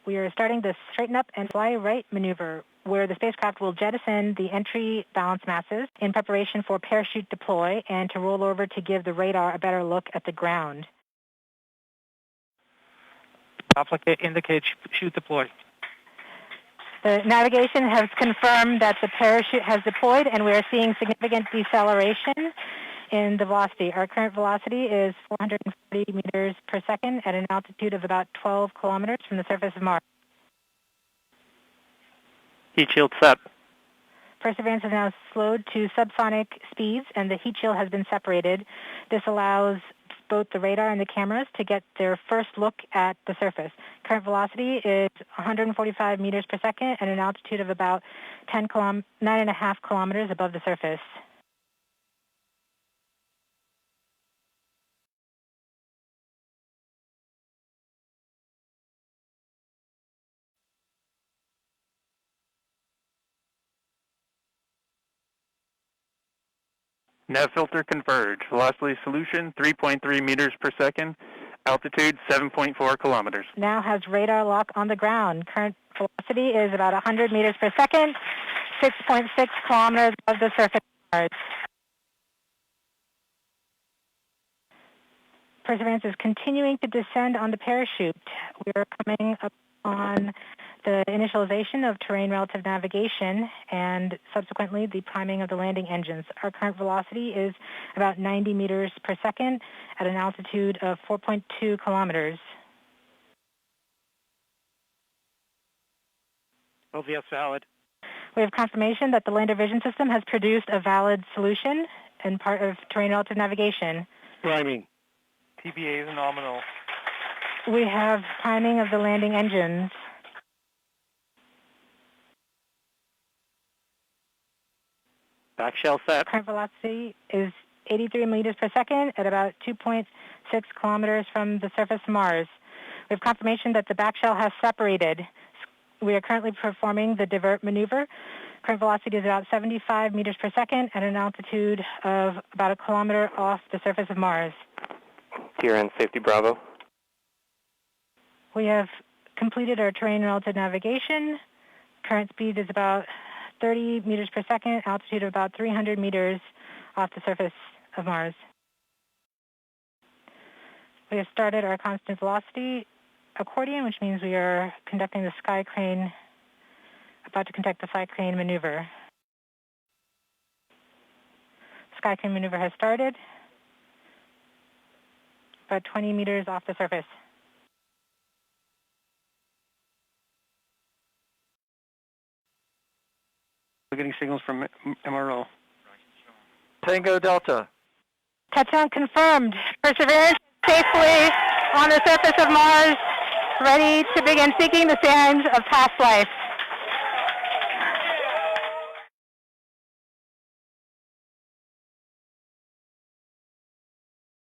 We are starting the straighten up and fly right maneuver, where the spacecraft will jettison the entry balance masses in preparation for parachute deploy and to roll over to give the radar a better look at the ground. Indicate chute deploy. The navigation has confirmed that the parachute has deployed, and we are seeing significant deceleration in the velocity. Our current velocity is 440 meters per second at an altitude of about 12 kilometers from the surface of Mars. Heat shield set. Perseverance has now slowed to subsonic speeds, and the heat shield has been separated. This allows both the radar and the cameras to get their first look at the surface. Current velocity is 145 meters per second at an altitude of about 9.5 kilometers above the surface. Nav filter converge. Velocity solution 3.3 meters per second. Altitude 7.4 kilometers. Now has radar lock on the ground. Current velocity is about 100 meters per second, 6.6 kilometers above the surface of Mars. Perseverance is continuing to descend on the parachute. We are coming up on the initialization of terrain relative navigation and subsequently the priming of the landing engines. Our current velocity is about 90 meters per second at an altitude of 4.2 kilometers. LVS valid. We have confirmation that the lander vision system has produced a valid solution and part of terrain relative navigation. Priming. TBA is nominal. We have priming of the landing engines. Back shell set. Current velocity is 83 meters per second at about 2.6 kilometers from the surface of Mars. We have confirmation that the back shell has separated. We are currently performing the divert maneuver. Current velocity is about 75 meters per second at an altitude of about a kilometer off the surface of Mars. TRN Safety Bravo. We have completed our terrain relative navigation. Current speed is about 30 meters per second, altitude of about 300 meters off the surface of Mars. We have started our constant velocity accordion, which means we are conducting the sky crane, about to conduct the sky crane maneuver. Sky crane maneuver has started, about 20 meters off the surface. We're getting signals from MRO. Tango Delta. Touchdown confirmed. Perseverance safely on the surface of Mars, ready to begin seeking the sands of past life.